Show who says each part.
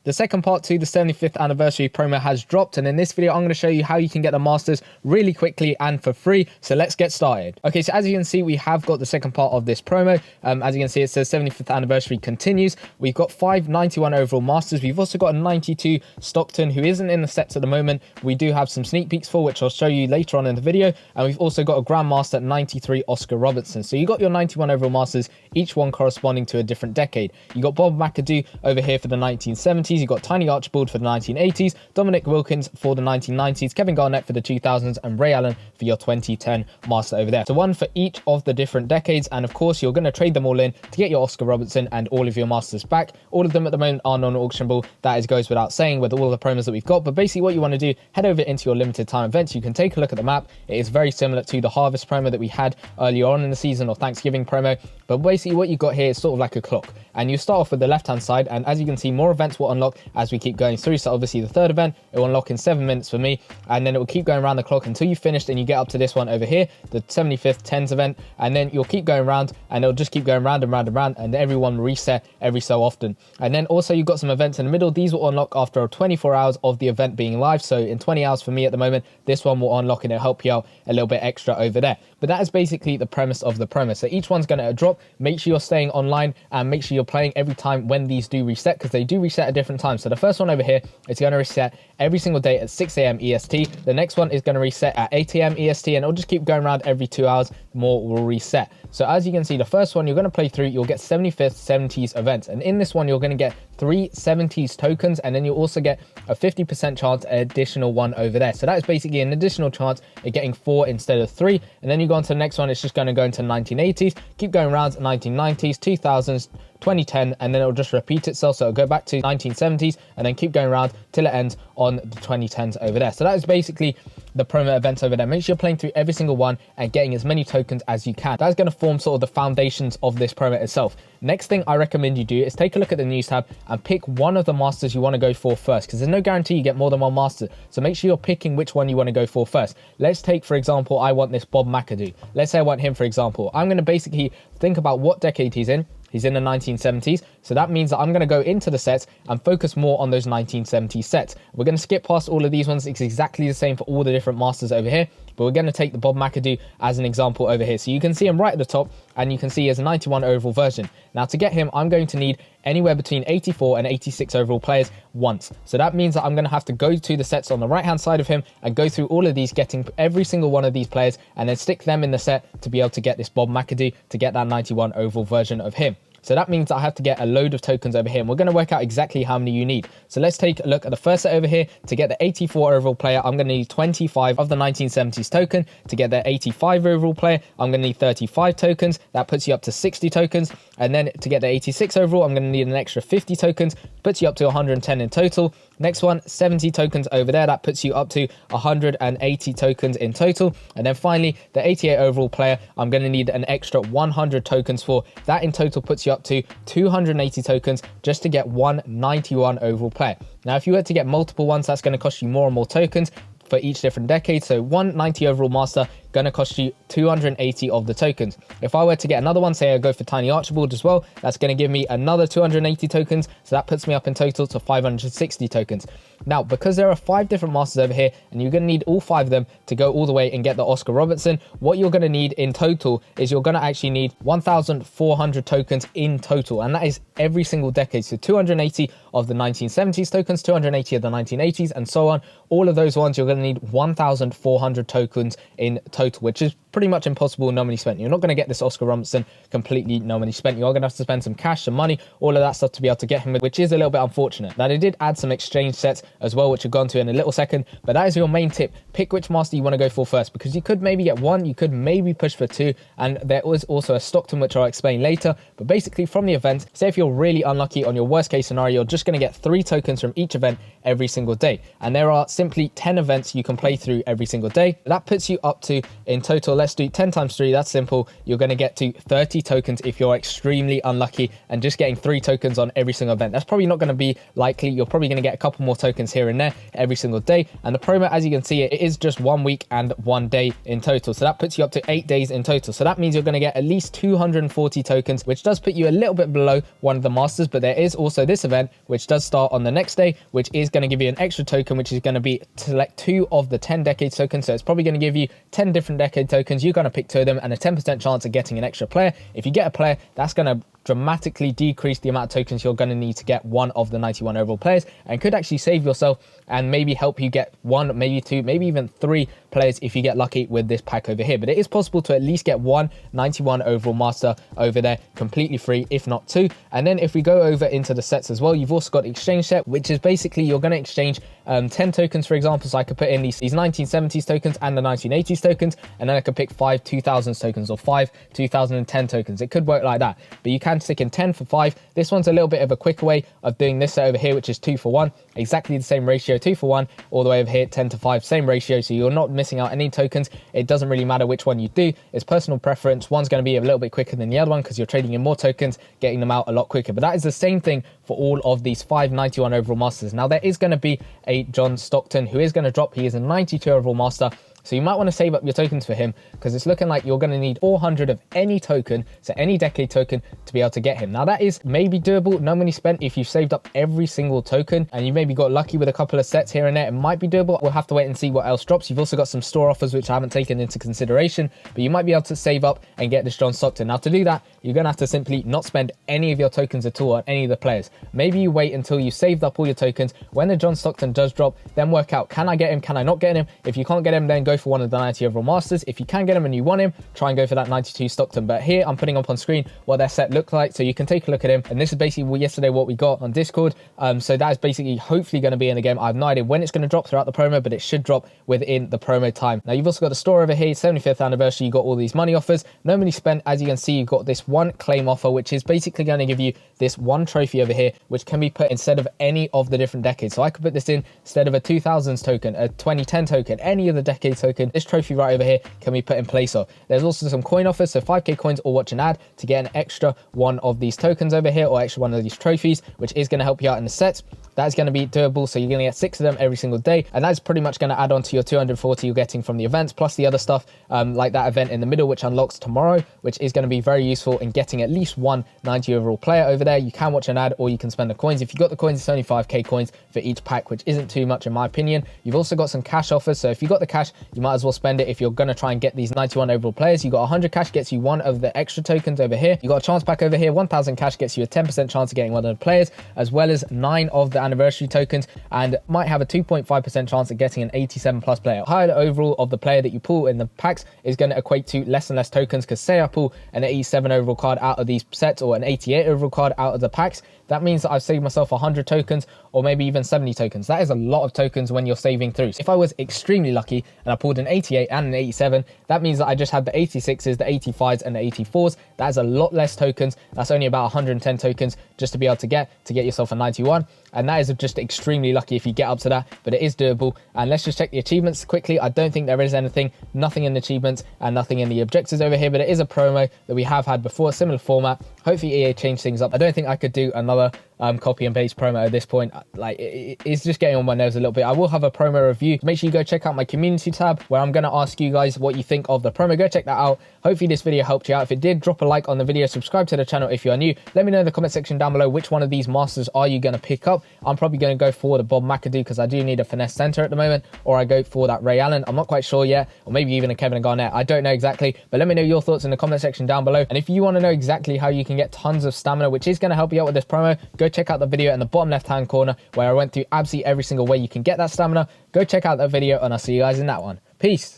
Speaker 1: The second part to the 75th anniversary promo has dropped, and in this video I'm going to show you how you can get the masters really quickly and for free. So let's get started. Okay, so as you can see, we have got the second part of this promo. As you can see, it says 75th anniversary continues. We've got 5 91 overall masters. We've also got a 92 Stockton who isn't in the sets at the moment. We do have some sneak peeks for, which I'll show you later on in the video, and we've also got a Grandmaster 93 Oscar Robertson. So you got your 91 overall masters, each one corresponding to a different decade. You got Bob McAdoo over here for the 1970s. You got Tiny Archibald for the 1980s, Dominic Wilkins for the 1990s, Kevin Garnett for the 2000s, and Ray Allen for your 2010 master over there. So one for each of the different decades, and of course you're going to trade them all in to get your Oscar Robertson and all of your masters back. All of them at the moment are non-auctionable. That goes without saying with all the promos that we've got, but basically what you want to do, head over into your limited time events. You can take a look at the map. It is very similar to the Harvest promo that we had earlier on in the season, or Thanksgiving promo, but basically what you've got here is sort of like a clock, and you start off with the left hand side, and as you can see, more events will unlock as we keep going through. So obviously the third event, it will unlock in 7 minutes for me, and then it will keep going around the clock until you finished and you get up to this one over here, the 75th tens event, and then you'll keep going around and it'll just keep going round and round and round, and everyone reset every so often. And then also you've got some events in the middle. These will unlock after 24 hours of the event being live. So in 20 hours for me at the moment, this one will unlock and it'll help you out a little bit extra over there. But that is basically the premise of the promo. So each one's going to drop. Make sure you're staying online and make sure you're playing every time when these do reset, because they do reset at different times. So the first one over here is going to reset every single day at 6 a.m. EST. The next one is going to reset at 8 a.m. EST, and it'll just keep going around every 2 hours. More will reset. So as you can see, the first one you're going to play through, you'll get 75th 70s events, and in this one you're going to get 3 70s tokens, and then you'll also get a 50% chance additional one over there. So that is basically an additional chance at getting 4 instead of 3. And then you go on to the next one, it's just going to go into 1980s, keep going around 1990s, 2000s, 2010, and then it'll just repeat itself. So it'll go back to 1970s and then keep going around till it ends on the 2010s over there. So that is basically the promo events over there. Make sure you're playing through every single one and getting as many tokens as you can. That's going to form sort of the foundations of this promo itself. Next thing I recommend you do is take a look at the news tab and pick one of the masters you want to go for first, because there's no guarantee you get more than one master. So make sure you're picking which one you want to go for first. Let's take, for example, I want this Bob McAdoo. Let's say I want him, for example. I'm going to basically think about what decade he's in. He's in the 1970s, so that means that I'm going to go into the sets and focus more on those 1970s sets. We're going to skip past all of these ones. It's exactly the same for all the different masters over here, but we're going to take the Bob McAdoo as an example over here. So you can see him right at the top, and you can see he has a 91 overall version. Now to get him, I'm going to need anywhere between 84 and 86 overall players once. So that means that I'm going to have to go to the sets on the right hand side of him and go through all of these, getting every single one of these players, and then stick them in the set to be able to get this Bob McAdoo, to get that 91 overall version of him. So that means that I have to get a load of tokens over here, and we're going to work out exactly how many you need. So let's take a look at the first set over here. To get the 84 overall player, I'm going to need 25 of the 1970s token. To get the 85 overall player, I'm going to need 35 tokens. That puts you up to 60 tokens. And then to get the 86 overall, I'm going to need an extra 50 tokens. Puts you up to 110 in total. Next one, 70 tokens over there. That puts you up to 180 tokens in total. And then finally, the 88 overall player, I'm going to need an extra 100 tokens for. That in total puts you up to 280 tokens just to get one 91 overall player. Now, if you were to get multiple ones, that's going to cost you more and more tokens for each different decade. So one 90 overall master going to cost you 280 of the tokens. If I were to get another one, say I go for Tiny Archibald as well, that's going to give me another 280 tokens. So that puts me up in total to 560 tokens. Now, because there are 5 different masters over here, and you're going to need all 5 of them to go all the way and get the Oscar Robertson, what you're going to need in total is you're going to actually need 1,400 tokens in total. And that is every single decade. So 280 of the 1970s tokens, 280 of the 1980s, and so on. All of those ones, you're going to need 1,400 tokens in total, which is pretty much impossible no money spent. You're not going to get this Oscar Robertson completely no money spent. You're going to have to spend some cash, some money, all of that stuff to be able to get him, which is a little bit unfortunate. Now, they did add some exchange sets as well, which we'll go into in a little second, but that is your main tip. Pick which master you want to go for first, because you could maybe get 1, you could maybe push for 2, and there was also a Stockton, which I'll explain later. But basically from the event, say if you're really unlucky, on your worst case scenario, you're just going to get 3 tokens from each event every single day, and there are simply 10 events you can play through every single day. That puts you up to, in total, let's let's do 10 times 3. That's simple. You're going to get to 30 tokens if you're extremely unlucky and just getting 3 tokens on every single event. That's probably not going to be likely. You're probably going to get a couple more tokens here and there every single day. And the promo, as you can see, it is just 1 week and 1 day in total. So that puts you up to 8 days in total. So that means you're going to get at least 240 tokens, which does put you a little bit below one of the masters. But there is also this event, which does start on the next day, which is going to give you an extra token, which is going to be to select 2 of the 10 decade tokens. So it's probably going to give you 10 different decade tokens. You're going to pick 2 of them and a 10% chance of getting an extra player. If you get a player, that's going to dramatically decrease the amount of tokens you're going to need to get one of the 91 overall players, and could actually save yourself and maybe help you get 1, maybe 2, maybe even 3 players if you get lucky with this pack over here. But it is possible to at least get 1 91 overall master over there completely free, if not 2. And then if we go over into the sets as well, you've also got the exchange set, which is basically you're going to exchange 10 tokens, for example. So I could put in these 1970s tokens and the 1980s tokens, and then I could pick 5 2000s tokens or 5 2010 tokens. It could work like that, but you can stick in 10 for 5. This one's a little bit of a quicker way of doing this set over here, which is 2 for 1, exactly the same ratio, 2 for 1 all the way over here, 10 to 5, same ratio. So you're not missing out any tokens. It doesn't really matter which one you do. It's personal preference. One's going to be a little bit quicker than the other one because you're trading in more tokens, getting them out a lot quicker. But that is the same thing for all of these 5 91 overall masters. Now there is going to be a John Stockton who is going to drop. He is a 92 overall master. So you might want to save up your tokens for him, because it's looking like you're going to need 400 of any token, so any decade token, to be able to get him. Now that is maybe doable, no money spent. If you've saved up every single token and you maybe got lucky with a couple of sets here and there, it might be doable. We'll have to wait and see what else drops. You've also got some store offers, which I haven't taken into consideration, but you might be able to save up and get this John Stockton. Now to do that, you're going to have to simply not spend any of your tokens at all on any of the players. Maybe you wait until you saved up all your tokens. When the John Stockton does drop, then work out, can I get him? Can I not get him? If you can't get him, then go for one of the 90 overall masters. If you can get him and you want him, try and go for that 92 Stockton. But here I'm putting up on screen what their set looks like, so you can take a look at him. And this is basically yesterday what we got on Discord. So that is basically hopefully going to be in the game. I have no idea when it's going to drop throughout the promo, but it should drop within the promo time. Now you've also got the store over here, 75th anniversary. You got all these money offers, no money spent. As you can see, you've got this one claim offer, which is basically going to give you this one trophy over here, which can be put instead of any of the different decades. So I could put this in instead of a 2000s token, a 2010 token, any of the decade token. This trophy right over here can be put in place of. There's also some coin offers, so 5k coins or watch an ad to get an extra one of these tokens over here, or extra one of these trophies, which is going to help you out in the sets. That's going to be doable, so you're going to get 6 of them every single day, and that's pretty much going to add on to your 240 you're getting from the events, plus the other stuff, like that event in the middle, which unlocks tomorrow, which is going to be very useful in getting at least one 90 overall player over there. You can watch an ad, or you can spend the coins. If you got the coins, it's only 5k coins for each pack, which isn't too much in my opinion. You've also got some cash offers, so if you got the cash, you might as well spend it if you're going to try and get these 91 overall players. You got 100 cash, gets you one of the extra tokens over here. You got a chance pack over here, 1000 cash gets you a 10% chance of getting one of the players, as well as 9 of the anniversary tokens, and might have a 2.5% chance of getting an 87 plus player. Higher overall of the player that you pull in the packs is going to equate to less and less tokens, because say I pull an 87 overall card out of these sets, or an 88 overall card out of the packs, that means that I've saved myself 100 tokens, or maybe even 70 tokens. That is a lot of tokens when you're saving through. So if I was extremely lucky and I pulled an 88 and an 87, that means that I just had the 86s, the 85s, and the 84s. That is a lot less tokens. That's only about 110 tokens just to be able to get yourself a 91. And that is just extremely lucky if you get up to that, but it is doable. And let's just check the achievements quickly. I don't think there is anything, nothing in the achievements and nothing in the objectives over here, but it is a promo that we have had before, similar format. Hopefully EA changed things up. I don't think I could do another copy and paste promo at this point. Like, it's just getting on my nerves a little bit. I will have a promo review. Make sure you go check out my community tab, where I'm going to ask you guys what you think of the promo. Go check that out. Hopefully this video helped you out. If it did, drop a like on the video, subscribe to the channel if you are new. Let me know in the comment section down below which one of these masters are you going to pick up. I'm probably going to go for the Bob McAdoo, because I do need a finesse center at the moment, or I go for that Ray Allen. I'm not quite sure yet, or maybe even a Kevin Garnett. I don't know exactly, but let me know your thoughts in the comment section down below. And if you want to know exactly how you can get tons of stamina, which is going to help you out with this promo, go check out the video in the bottom left hand corner, where I went through absolutely every single way you can get that stamina. Go check out that video, and I'll see you guys in that one. Peace.